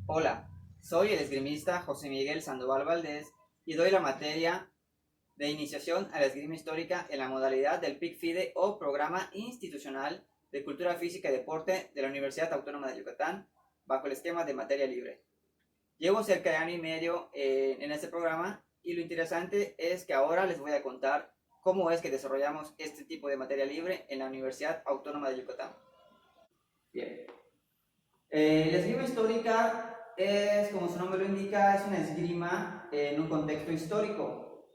Hola, soy el esgrimista José Miguel Sandoval Valdés y doy la materia de iniciación a la esgrima histórica en la modalidad del PIC-FIDE o Programa Institucional de Cultura Física y Deporte de la Universidad Autónoma de Yucatán bajo el esquema de materia libre. Llevo cerca de año y medio en este programa y lo interesante es que ahora les voy a contar cómo es que desarrollamos este tipo de materia libre en la Universidad Autónoma de Yucatán. Bien. La esgrima histórica es, como su nombre lo indica, es una esgrima en un contexto histórico.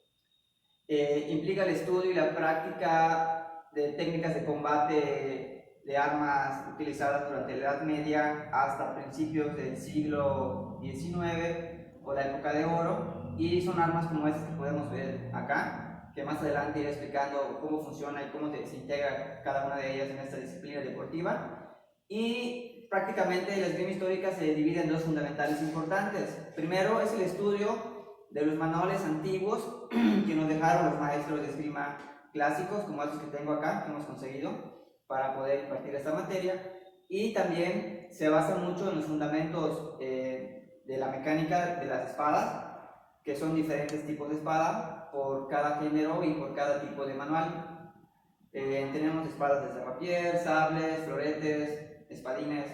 Implica el estudio y la práctica de técnicas de combate de armas utilizadas durante la Edad Media hasta principios del siglo XIX o la época de oro, y son armas como estas que podemos ver acá, que más adelante iré explicando cómo funciona y cómo se integra cada una de ellas en esta disciplina deportiva. Y prácticamente la esgrima histórica se divide en dos fundamentales importantes. Primero es el estudio de los manuales antiguos que nos dejaron los maestros de esgrima clásicos, como estos que tengo acá, que hemos conseguido para poder impartir esta materia. Y también se basa mucho en los fundamentos de la mecánica de las espadas, que son diferentes tipos de espada por cada género y por cada tipo de manual. Tenemos espadas de serrapier, sables, floretes, espadines,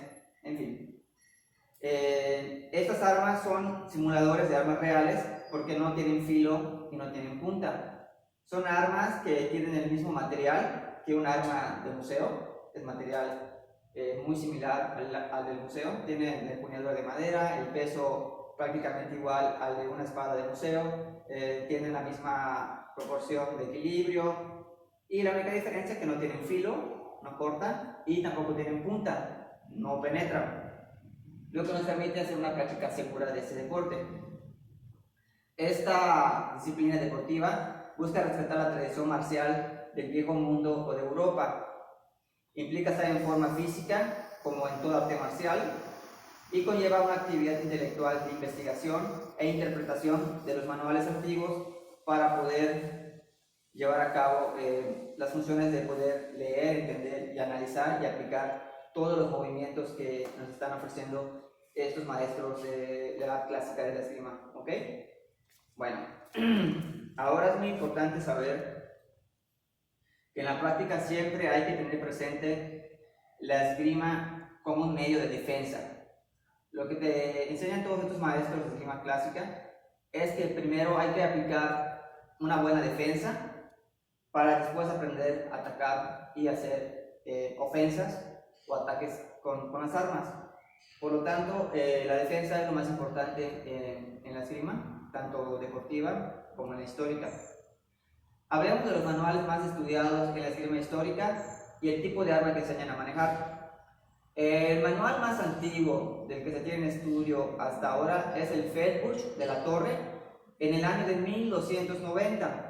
en fin. Estas armas son simuladores de armas reales porque no tienen filo y no tienen punta. Son armas que tienen el mismo material que un arma de museo, es material muy similar al del museo, tiene la empuñadura de madera, el peso prácticamente igual al de una espada de museo, tienen la misma proporción de equilibrio, y la única diferencia es que no tienen filo, no cortan, y tampoco tienen punta, no penetran, lo que nos permite hacer una práctica segura de este deporte. Esta disciplina deportiva busca respetar la tradición marcial del viejo mundo o de Europa. Implica estar en forma física, como en todo arte marcial, y conlleva una actividad intelectual de investigación e interpretación de los manuales antiguos para poder llevar a cabo las funciones de poder leer, entender y analizar y aplicar todos los movimientos que nos están ofreciendo estos maestros de la edad clásica de la esgrima. ¿Ok? Bueno, ahora es muy importante saber que en la práctica siempre hay que tener presente la esgrima como un medio de defensa. Lo que te enseñan todos estos maestros de esgrima clásica es que primero hay que aplicar una buena defensa para después aprender a atacar y hacer ofensas o ataques con las armas. Por lo tanto, la defensa es lo más importante en la esgrima, tanto deportiva como en la histórica. Hablemos de los manuales más estudiados en la esgrima histórica y el tipo de arma que enseñan a manejar. El manual más antiguo del que se tiene en estudio hasta ahora es el Feldbusch de la Torre, en el año de 1290.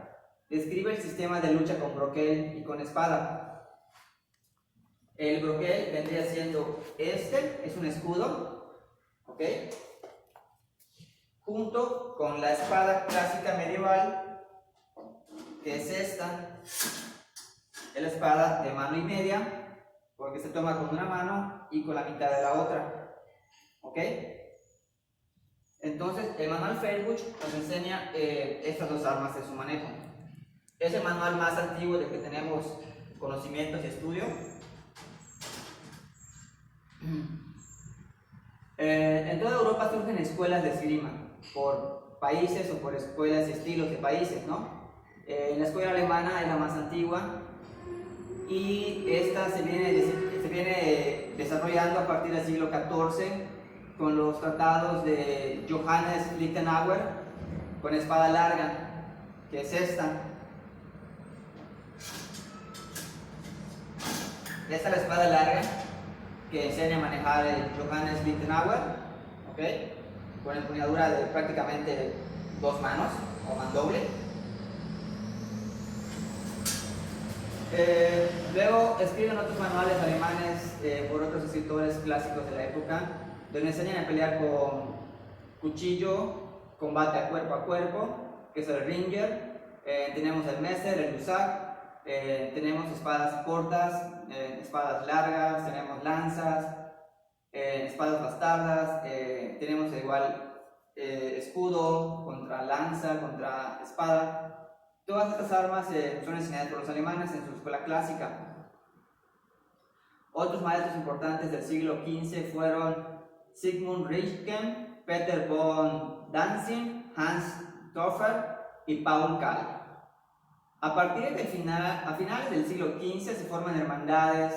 Describe el sistema de lucha con broquel y con espada. El broquel vendría siendo es un escudo, ¿ok? Junto con la espada clásica medieval, que es esta, es la espada de mano y media, porque se toma con una mano y con la mitad de la otra, ¿ok? Entonces, el manual Feldbusch nos enseña estas dos armas de su manejo. Es el manual más antiguo del que tenemos conocimientos y estudio. En toda Europa surgen escuelas de esgrima por países o por escuelas y estilos de países, ¿no? La escuela alemana es la más antigua y esta se viene desarrollando a partir del siglo XIV con los tratados de Johannes Lichtenauer con espada larga, que es esta. Esta es la espada larga que enseña a manejar el Johannes Lichtenauer, ¿ok? Con empuñadura de prácticamente dos manos o mandoble. Luego escriben otros manuales alemanes por otros escritores clásicos de la época, donde enseñan a pelear con cuchillo, combate a cuerpo, que es el Ringer. Tenemos el Messer, el Lusac, tenemos espadas cortas, espadas largas, tenemos lanzas, espadas bastardas, tenemos igual escudo, contra lanza, contra espada. Todas estas armas son enseñadas por los alemanes en su escuela clásica. Otros maestros importantes del siglo XV fueron Sigmund Richken, Peter von Danzig, Hans Toffer y Paul Kahl. A finales del siglo XV se forman hermandades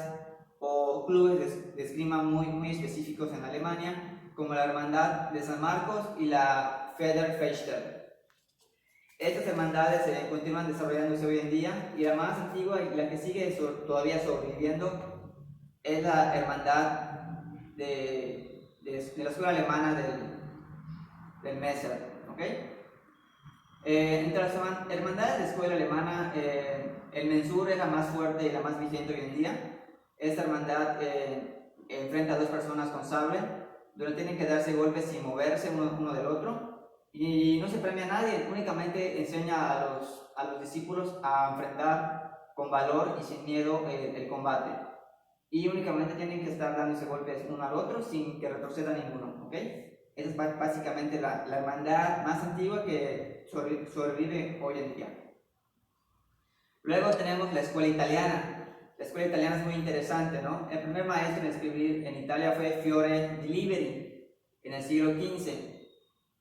o clubes de esgrima muy específicos en Alemania, como la Hermandad de San Marcos y la Federfechter. Estas hermandades continúan desarrollándose hoy en día, y la más antigua y la que sigue todavía sobreviviendo es la Hermandad de la escuela alemana del Messer. ¿Okay? Entre las hermandades de escuela alemana, el Mensur es la más fuerte y la más vigente hoy en día. Esta hermandad enfrenta a dos personas con sable, donde tienen que darse golpes sin moverse uno del otro, y no se premia a nadie, únicamente enseña a los discípulos a enfrentar con valor y sin miedo el combate, y únicamente tienen que estar dándose golpes uno al otro sin que retroceda ninguno. ¿Okay? Esa es básicamente la hermandad más antigua que sobrevive hoy en día. Luego tenemos la escuela italiana. La escuela italiana es muy interesante, ¿no? El primer maestro en escribir en Italia fue Fiore di Liberi, en el siglo XV.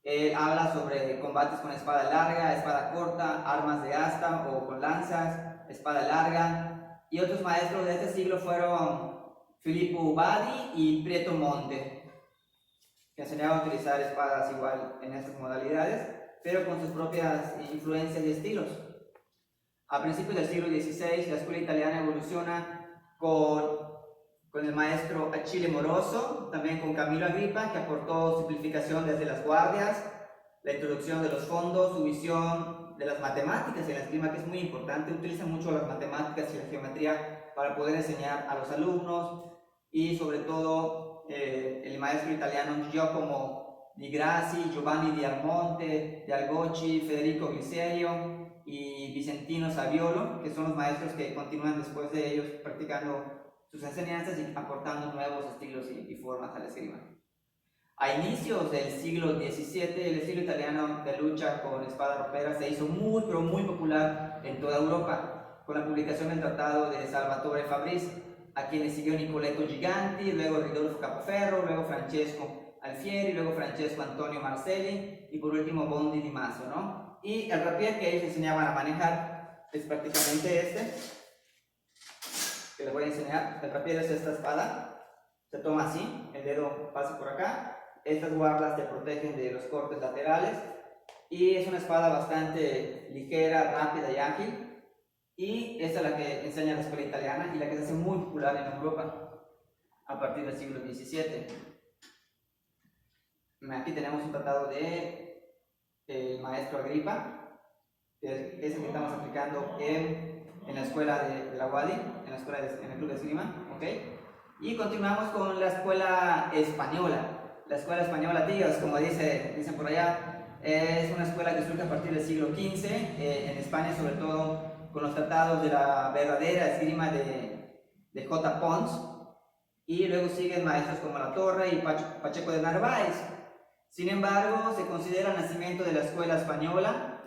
Él habla sobre combates con espada larga, espada corta, armas de asta o con lanzas, espada larga. Y otros maestros de este siglo fueron Filippo Badi y Prieto Monte, que enseñaban a utilizar espadas igual en estas modalidades, pero con sus propias influencias y estilos. A principios del siglo XVI, la escuela italiana evoluciona con el maestro Achille Moroso, también con Camilo Agripa, que aportó simplificación desde las guardias, la introducción de los fondos, su visión de las matemáticas y la esgrima, que es muy importante. Utilizan mucho las matemáticas y la geometría para poder enseñar a los alumnos, y sobre todo el maestro italiano Giacomo di Grassi, Giovanni di Almonte, di Algocci, Federico Gliserio y Vicentino Saviolo, que son los maestros que continúan después de ellos practicando sus enseñanzas y aportando nuevos estilos y formas a la esgrima. A inicios del siglo XVII, el estilo italiano de lucha con espada ropera se hizo muy popular en toda Europa, con la publicación del tratado de Salvatore Fabris, a quienes siguió Nicoletto Giganti, luego Ridolfo Capoferro, luego Francesco Alfieri, luego Francesco Antonio Marcelli y por último Bondi di Maso, ¿no? Y el rapier que ellos enseñaban a manejar es prácticamente este, que les voy a enseñar. El rapier es esta espada, se toma así, el dedo pasa por acá, estas guardas te protegen de los cortes laterales, y es una espada bastante ligera, rápida y ágil. Y esta es la que enseña la escuela italiana y la que se hace muy popular en Europa a partir del siglo XVII. Aquí tenemos un tratado de maestro Agripa, que es el que estamos aplicando en la escuela de la UADY, en el club de esgrima. ¿Okay? Y continuamos con la escuela española. La escuela española, tíos, como dicen por allá, es una escuela que surge a partir del siglo XV, en España sobre todo, con los tratados de la verdadera esgrima de J. Pons, y luego siguen maestros como La Torre y Pacheco de Narváez. Sin embargo, se considera el nacimiento de la escuela española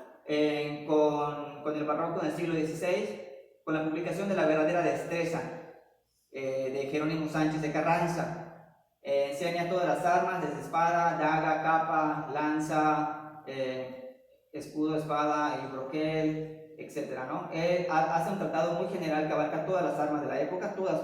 con el barroco en el siglo XVI, con la publicación de La verdadera destreza de Jerónimo Sánchez de Carranza. Enseña todas las armas, desde espada, daga, capa, lanza, escudo, espada y broquel, etcétera, ¿no? Hace un tratado muy general que abarca todas las armas de la época, todas,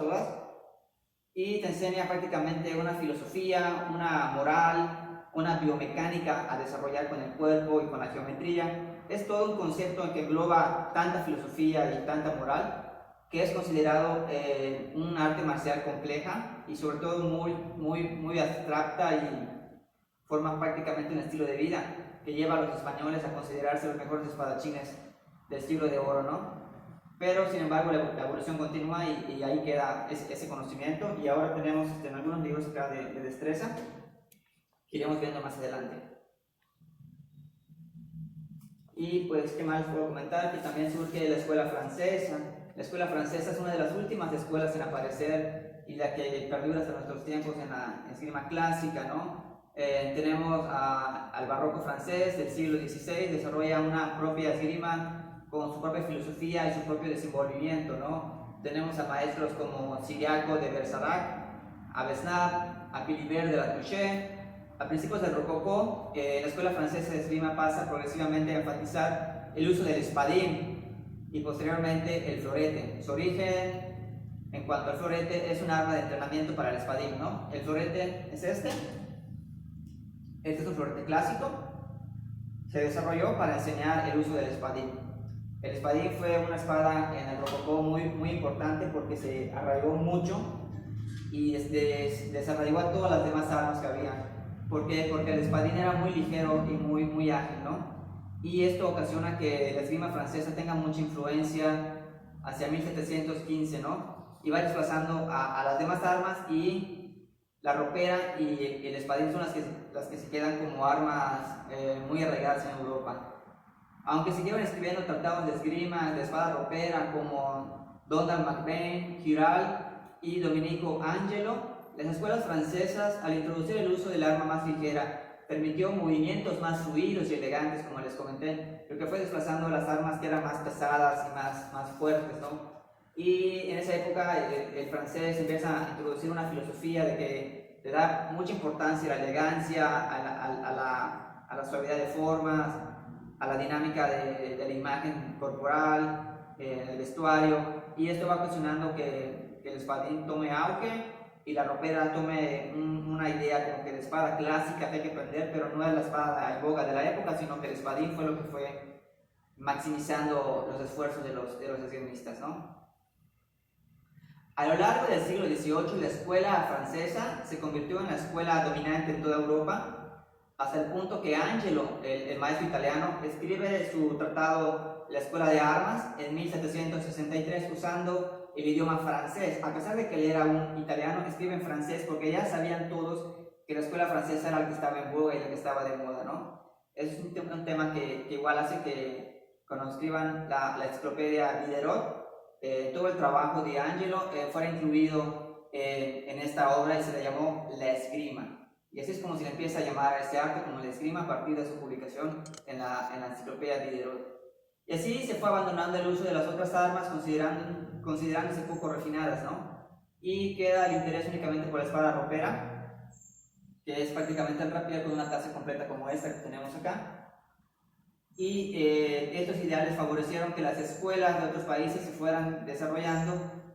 y te enseña prácticamente una filosofía, una moral, una biomecánica a desarrollar con el cuerpo y con la geometría. Es todo un concepto que engloba tanta filosofía y tanta moral, que es considerado un arte marcial compleja y sobre todo muy abstracta, y forma prácticamente un estilo de vida que lleva a los españoles a considerarse los mejores espadachines del siglo de oro, ¿no? Pero sin embargo la evolución continúa y ahí queda ese conocimiento, y ahora tenemos algunos libros acá de destreza que iremos viendo más adelante. Y pues, ¿qué más les puedo comentar? Que también surge la escuela francesa. La escuela francesa es una de las últimas escuelas en aparecer y la que perdura hasta nuestros tiempos en la esgrima clásica, ¿no? Tenemos al barroco francés del siglo XVI, desarrolla una propia esgrima con su propia filosofía y su propio desenvolvimiento, ¿no? Tenemos a maestros como Ciriaco de Bergerac, a Besnard, a Philibert de la Touche. A principios del rococó, la escuela francesa de esgrima pasa progresivamente a enfatizar el uso del espadín y posteriormente el florete. Su origen en cuanto al florete es un arma de entrenamiento para el espadín, ¿no? El florete es este es un florete clásico, se desarrolló para enseñar el uso del espadín. El espadín fue una espada en el rococó muy importante porque se arraigó mucho y desarraigó a todas las demás armas que había. ¿Por qué? Porque el espadín era muy ligero y muy ágil, ¿no? Y esto ocasiona que la esgrima francesa tenga mucha influencia hacia 1715, ¿no? Y va desplazando a las demás armas, y la ropera y el espadín son las que se quedan como armas muy arraigadas en Europa. Aunque siguieron escribiendo tratados de esgrima, de espada ropera, como Donald MacBain, Giral y Domenico Angelo, las escuelas francesas, al introducir el uso del arma más ligera, permitió movimientos más fluidos y elegantes, como les comenté, lo que fue desplazando las armas que eran más pesadas y más fuertes, ¿no? Y en esa época el francés empieza a introducir una filosofía de que le da mucha importancia a la elegancia, a la suavidad de formas, a la dinámica de la imagen corporal, el vestuario, y esto va ocasionando que el espadín tome auge y la ropera tome una idea como que de espada clásica que hay que aprender, pero no es la espada en boga de la época, sino que el espadín fue lo que fue maximizando los esfuerzos de los esgrimistas, ¿no? A lo largo del siglo XVIII, la escuela francesa se convirtió en la escuela dominante en toda Europa, hasta el punto que Angelo, el maestro italiano, escribe su tratado La Escuela de Armas en 1763 usando el idioma francés. A pesar de que él era un italiano, escribe en francés porque ya sabían todos que la escuela francesa era la que estaba en boga y la que estaba de moda, ¿no? Es un tema que igual hace que cuando escriban la enciclopedia Diderot, todo el trabajo de Angelo fuera incluido en esta obra y se le llamó La Esgrima. Y así es como se le empieza a llamar a este arte como La Esgrima a partir de su publicación en la enciclopedia Diderot. Y así se fue abandonando el uso de las otras armas considerándose poco refinadas, ¿no? Y queda el interés únicamente por la espada ropera, que es prácticamente tan rápida con una taza completa como esta que tenemos acá. Y estos ideales favorecieron que las escuelas de otros países se fueran desarrollando,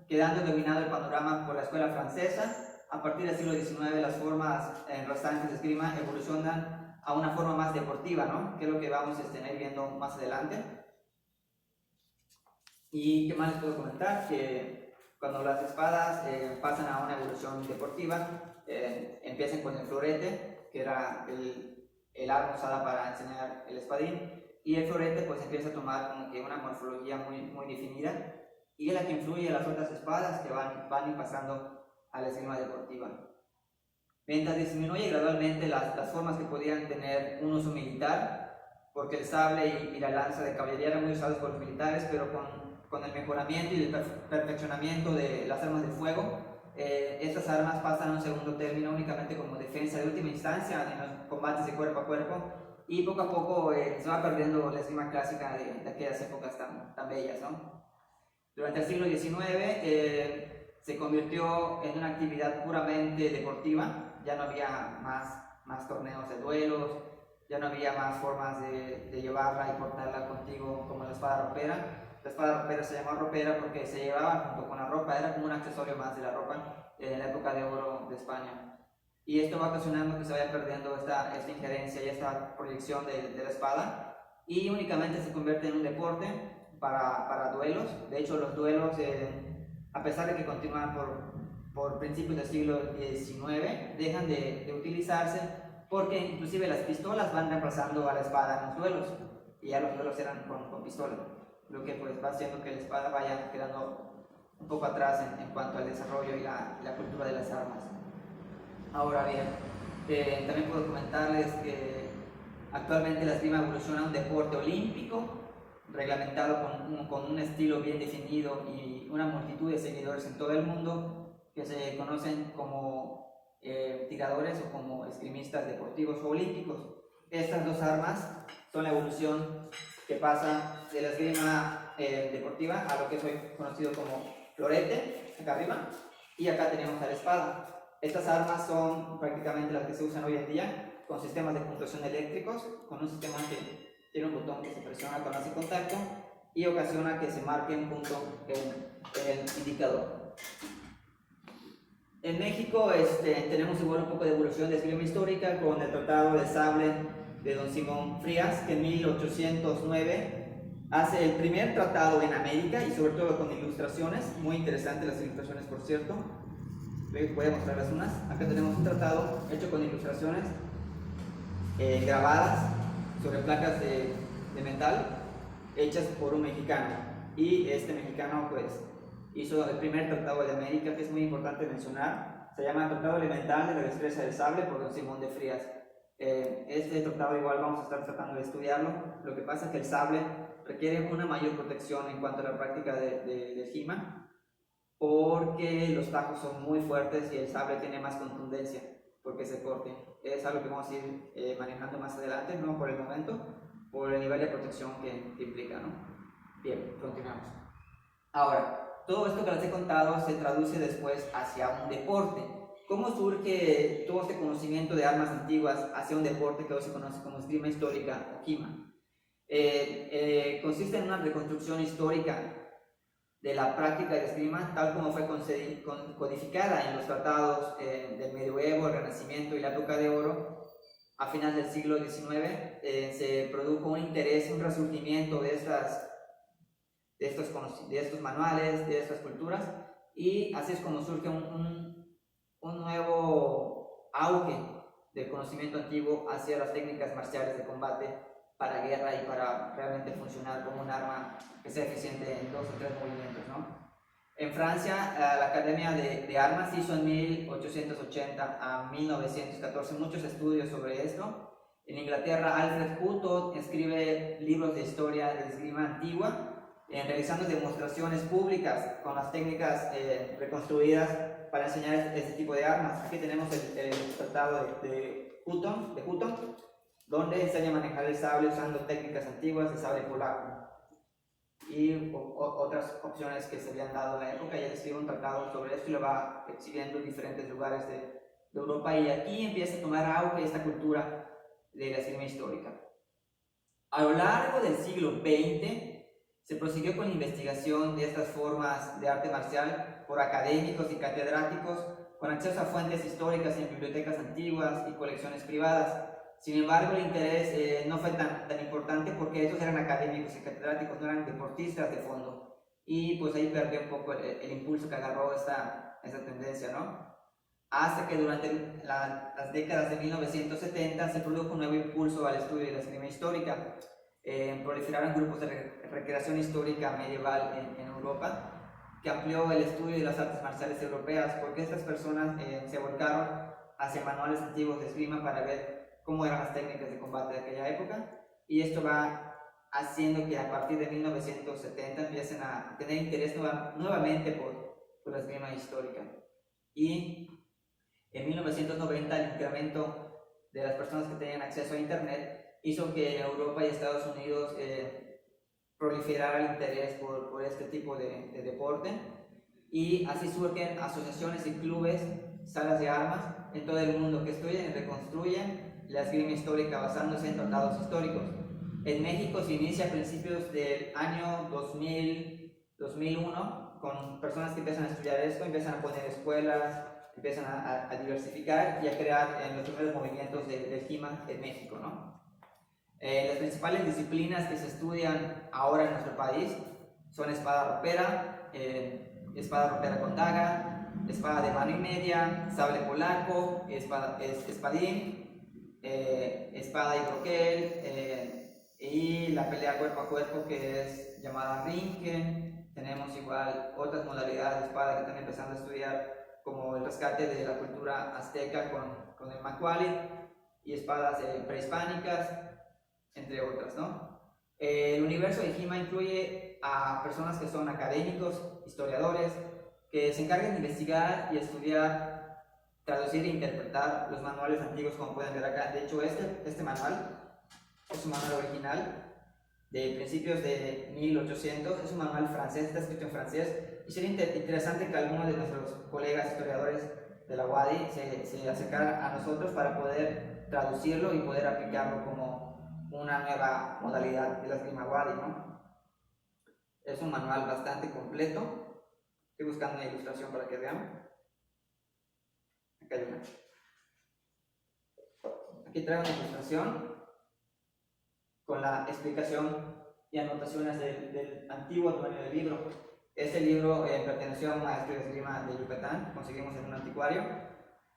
quedando dominado el panorama por la escuela francesa. A partir del siglo XIX las formas restantes de esgrima evolucionan a una forma más deportiva, ¿no? Que es lo que vamos a estar viendo más adelante. ¿Y qué más les puedo comentar? Que cuando las espadas pasan a una evolución deportiva, empiezan con el florete, que era el arma usada para enseñar el espadín, y el florete pues empieza a tomar como que una morfología muy definida, y es la que influye en las otras espadas que van pasando a la esgrima deportiva. Mientras disminuye gradualmente las formas que podían tener un uso militar, porque el sable y la lanza de caballería eran muy usados por los militares, pero con el mejoramiento y el perfeccionamiento de las armas de fuego, estas armas pasan a un segundo término únicamente como defensa de última instancia en los combates de cuerpo a cuerpo, y poco a poco se va perdiendo la esgrima clásica de aquellas épocas tan bellas, ¿no? Durante el siglo XIX se convirtió en una actividad puramente deportiva, ya no había más torneos de duelos, ya no había más formas de llevarla y portarla contigo como la espada ropera. La espada ropera se llamó ropera porque se llevaba junto con la ropa, era como un accesorio más de la ropa en la época de oro de España. Y esto va ocasionando que se vaya perdiendo esta injerencia y esta proyección de la espada, y únicamente se convierte en un deporte para duelos. De hecho, los duelos, a pesar de que continúan por principios del siglo XIX, dejan de utilizarse porque inclusive las pistolas van reemplazando a la espada en los duelos, y ya los duelos eran con pistola, lo que pues va haciendo que la espada vaya quedando un poco atrás en cuanto al desarrollo y la cultura de las armas. Ahora bien, también puedo comentarles que actualmente la esgrima evoluciona a un deporte olímpico, reglamentado con un estilo bien definido y una multitud de seguidores en todo el mundo, que se conocen como tiradores o como esgrimistas deportivos o olímpicos. Estas dos armas son la evolución que pasa de la esgrima deportiva a lo que es hoy conocido como florete, acá arriba, y acá tenemos a la espada. Estas armas son prácticamente las que se usan hoy en día, con sistemas de puntuación eléctricos, con un sistema que tiene un botón que se presiona cuando hace contacto y ocasiona que se marque un punto en el indicador. En México tenemos igual un poco de evolución de esgrima histórica con el Tratado de Sable de Don Simón Frías, que en 1809 hace el primer tratado en América y sobre todo con ilustraciones, muy interesantes las ilustraciones, por cierto. Voy a mostrarles unas. Acá tenemos un tratado hecho con ilustraciones grabadas sobre placas de metal hechas por un mexicano, y este mexicano pues hizo el primer tratado de América, que es muy importante mencionar. Se llama Tratado Elemental de la Destreza del Sable por Don Simón de Frías. Este tratado igual vamos a estar tratando de estudiarlo. Lo que pasa es que el sable requiere una mayor protección en cuanto a la práctica de esgrima, porque los tajos son muy fuertes y el sable tiene más contundencia porque se corte. Es algo que vamos a ir manejando más adelante, no por el momento, por el nivel de protección que implica, ¿no? Bien, continuamos. Ahora, todo esto que les he contado se traduce después hacia un deporte. ¿Cómo surge todo este conocimiento de armas antiguas hacia un deporte que hoy se conoce como esgrima histórica o kima? Consiste en una reconstrucción histórica de la práctica de esgrima tal como fue codificada en los tratados del medioevo, el Renacimiento y la época de oro. A finales del siglo XIX se produjo un interés, un resurgimiento de estos manuales, de estas culturas, y así es como surge un nuevo auge del conocimiento antiguo hacia las técnicas marciales de combate para guerra y para realmente funcionar como un arma que sea eficiente en 2 o 3 movimientos, ¿no? En Francia, la Academia de Armas hizo en 1880 a 1914 muchos estudios sobre esto. En Inglaterra, Alfred Hutton escribe libros de historia de esgrima antigua, realizando demostraciones públicas con las técnicas reconstruidas para enseñar este tipo de armas. Aquí tenemos el tratado de Hutton, donde enseña a manejar el sable usando técnicas antiguas de sable polaco y otras opciones que se habían dado en la época. Y él escribe un tratado sobre esto y lo va exhibiendo en diferentes lugares de Europa, y aquí empieza a tomar auge esta cultura de la esgrima histórica. A lo largo del siglo XX se prosiguió con la investigación de estas formas de arte marcial por académicos y catedráticos con acceso a fuentes históricas en bibliotecas antiguas y colecciones privadas. Sin embargo, el interés no fue tan importante porque estos eran académicos y catedráticos, no eran deportistas de fondo. Y pues ahí perdió un poco el impulso que agarró esta tendencia, ¿no? Hasta que durante las décadas de 1970 se produjo un nuevo impulso al estudio de la esgrima histórica. Proliferaron grupos de recreación histórica medieval en Europa, que amplió el estudio de las artes marciales europeas, porque estas personas se volcaron hacia manuales antiguos de esgrima para ver cómo eran las técnicas de combate de aquella época, y esto va haciendo que a partir de 1970 empiecen a tener interés nuevamente por la esgrima histórica. Y en 1990 el incremento de las personas que tenían acceso a internet hizo que en Europa y Estados Unidos proliferara el interés por este tipo de deporte, y así surgen asociaciones y clubes, salas de armas en todo el mundo que estudian y reconstruyen la esgrima histórica basándose en tratados históricos. En México se inicia a principios del año 2001 con personas que empiezan a estudiar esto, empiezan a poner escuelas, empiezan a diversificar y a crear los primeros movimientos del kima en México, ¿no? Las principales disciplinas que se estudian ahora en nuestro país son espada ropera con daga, espada de mano y media, sable polaco, espadín, espada y broquel, y la pelea cuerpo a cuerpo que es llamada rinque. Tenemos igual otras modalidades de espada que están empezando a estudiar, como el rescate de la cultura azteca con el macuali, y espadas prehispánicas, entre otras, ¿no? El universo de Kima incluye a personas que son académicos, historiadores, que se encargan de investigar y estudiar traducir e interpretar los manuales antiguos, como pueden ver acá. De hecho, este manual es un manual original de principios de 1800, es un manual francés, está escrito en francés, y sería interesante que algunos de nuestros colegas historiadores de la UADY se acercaran a nosotros para poder traducirlo y poder aplicarlo como una nueva modalidad de la esgrima UADY, ¿no? Es un manual bastante completo. Estoy buscando una ilustración para que vean. Acá hay una. Aquí traigo una ilustración con la explicación y anotaciones del antiguo dueño del libro. Este libro perteneció a un maestro de esgrima de Yucatán, que conseguimos en un anticuario,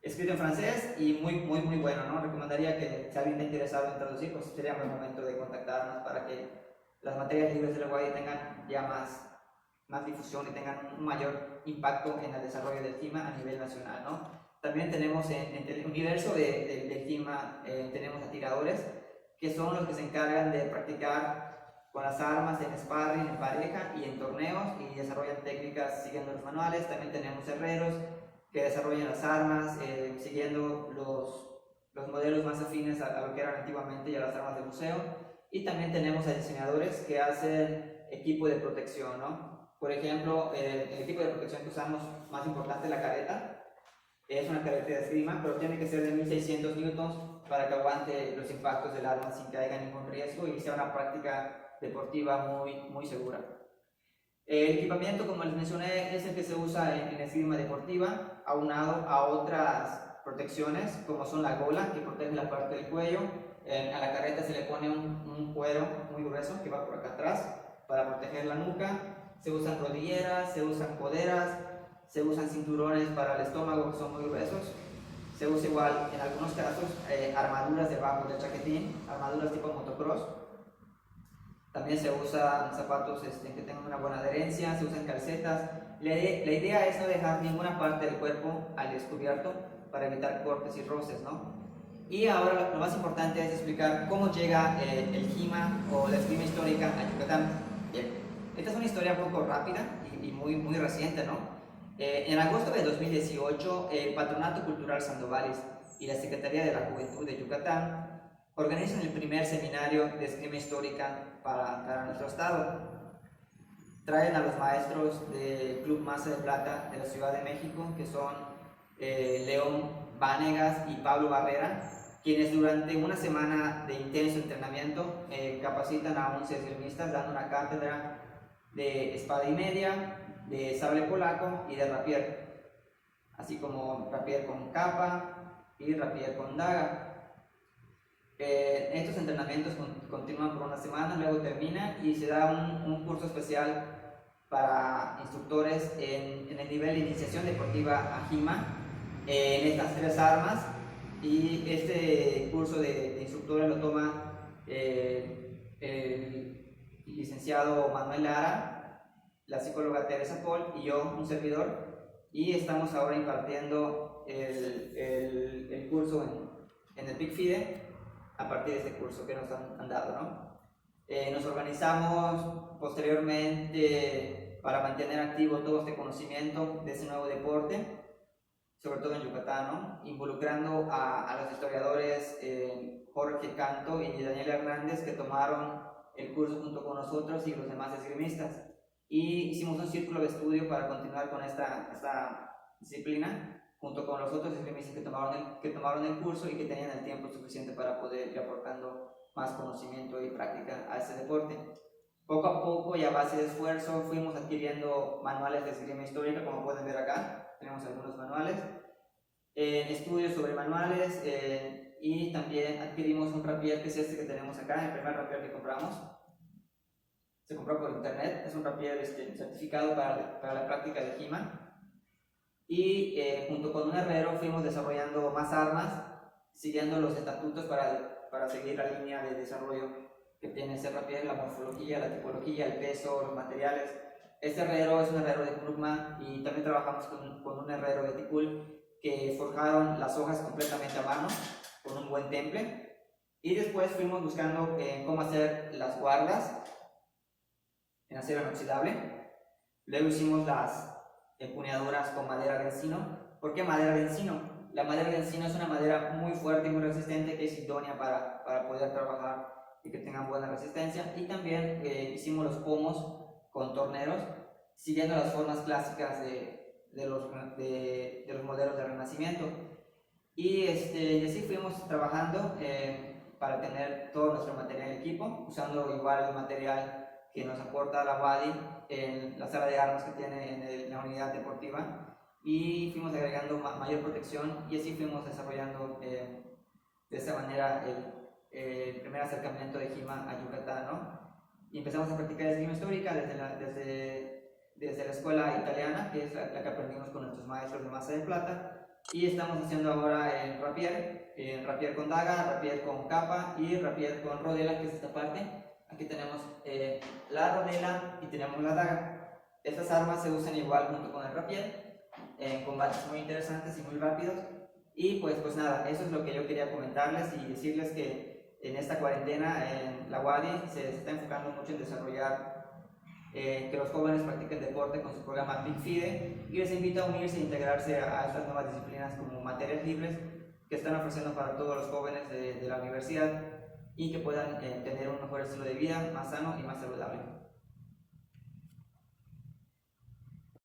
escrito en francés y muy bueno, ¿no? Recomendaría que si alguien está interesado en traducir, pues sería un buen momento de contactarnos para que las materias libres de la UADY tengan ya más difusión y tengan un mayor impacto en el desarrollo del esgrima a nivel nacional, ¿no? También tenemos en el universo del esgrima, tenemos a tiradores, que son los que se encargan de practicar con las armas en sparring, en pareja y en torneos, y desarrollan técnicas siguiendo los manuales. También tenemos herreros que desarrollan las armas siguiendo los modelos más afines a lo que eran antiguamente y a las armas de museo. Y también tenemos a diseñadores que hacen equipo de protección, ¿no? Por ejemplo, el equipo de protección que usamos más importante, la careta, es una careta de esgrima, pero tiene que ser de 1600 newtons para que aguante los impactos del arma sin que haya ningún riesgo y sea una práctica deportiva muy segura. El equipamiento, como les mencioné, es el que se usa en esgrima deportiva, aunado a otras protecciones, como son la gola, que protege la parte del cuello. A la careta se le pone un cuero muy grueso que va por acá atrás para proteger la nuca. Se usan rodilleras, se usan coderas, se usan cinturones para el estómago que son muy gruesos. Se usa igual, en algunos casos, armaduras debajo del chaquetín, armaduras tipo motocross. También se usan zapatos que tengan una buena adherencia, se usan calcetas. La idea es no dejar ninguna parte del cuerpo al descubierto para evitar cortes y roces, ¿no? Y ahora lo más importante es explicar cómo llega el JIMA o la esgrima histórica a Yucatán. Bien, esta es una historia un poco rápida y muy reciente, ¿no? En agosto de 2018, el Patronato Cultural Sandovalis y la Secretaría de la Juventud de Yucatán organizan el primer seminario de esgrima histórica para nuestro estado. Traen a los maestros del Club Masa de Plata de la Ciudad de México, que son León Vanegas y Pablo Barrera, quienes durante una semana de intenso entrenamiento capacitan a 11 esgrimistas dando una cátedra de espada y media, de sable polaco y de rapier, así como rapier con capa y rapier con daga. Estos entrenamientos continúan por una semana, luego termina y se da un curso especial para instructores en el nivel de iniciación deportiva a JIMA en estas tres armas, y este curso de instructores lo toma el licenciado Manuel Lara, la psicóloga Teresa Paul y yo, un servidor, y estamos ahora impartiendo el curso en el PIC-FIDE a partir de este curso que nos han dado, ¿no? Nos organizamos posteriormente para mantener activo todo este conocimiento de ese nuevo deporte, sobre todo en Yucatán, ¿no? Involucrando a los historiadores Jorge Canto y Daniel Hernández, que tomaron el curso junto con nosotros y los demás esgrimistas, y hicimos un círculo de estudio para continuar con esta disciplina junto con los otros esgrimistas que tomaron el curso y que tenían el tiempo suficiente para poder ir aportando más conocimiento y práctica a ese deporte. Poco a poco y a base de esfuerzo fuimos adquiriendo manuales de esgrima histórica, como pueden ver acá, tenemos algunos manuales, estudios sobre manuales, y también adquirimos un rapier que es este que tenemos acá, el primer rapier que compramos. Se compró por internet, es un rapier certificado para la práctica de JIMA. Y junto con un herrero fuimos desarrollando más armas, siguiendo los estatutos para seguir la línea de desarrollo que tiene ese rapier, la morfología, la tipología, el peso, los materiales. Este herrero es un herrero de pluma, y también trabajamos con un herrero de Ticul que forjaron las hojas completamente a mano con un buen temple, y después fuimos buscando cómo hacer las guardas en acero inoxidable. Luego hicimos las empuñaduras con madera de encino. ¿Por qué madera de encino? La madera de encino es una madera muy fuerte y muy resistente que es idónea para poder trabajar y que tengan buena resistencia. Y también hicimos los pomos con torneros, siguiendo las formas clásicas de los modelos de Renacimiento. Y así fuimos trabajando para tener todo nuestro material de equipo, usando igual el material que nos aporta la WADI en la sala de armas que tiene en la unidad deportiva, y fuimos agregando mayor protección, y así fuimos desarrollando de esa manera el primer acercamiento de Jima a Yucatán, ¿no? Y empezamos a practicar esgrima histórica desde la escuela italiana, que es la que aprendimos con nuestros maestros de masa de plata, y estamos haciendo ahora el rapier con daga, rapier con capa y rapier con rodela, que es esta parte. Aquí tenemos la rodela y tenemos la daga. Estas armas se usan igual junto con el rapier en combates muy interesantes y muy rápidos. Y pues nada, eso es lo que yo quería comentarles y decirles que en esta cuarentena en la UADI se está enfocando mucho en desarrollar que los jóvenes practiquen deporte con su programa Big FIDE, y les invito a unirse e integrarse a estas nuevas disciplinas como materias libres que están ofreciendo para todos los jóvenes de la universidad, y que puedan tener un mejor estilo de vida, más sano y más saludable.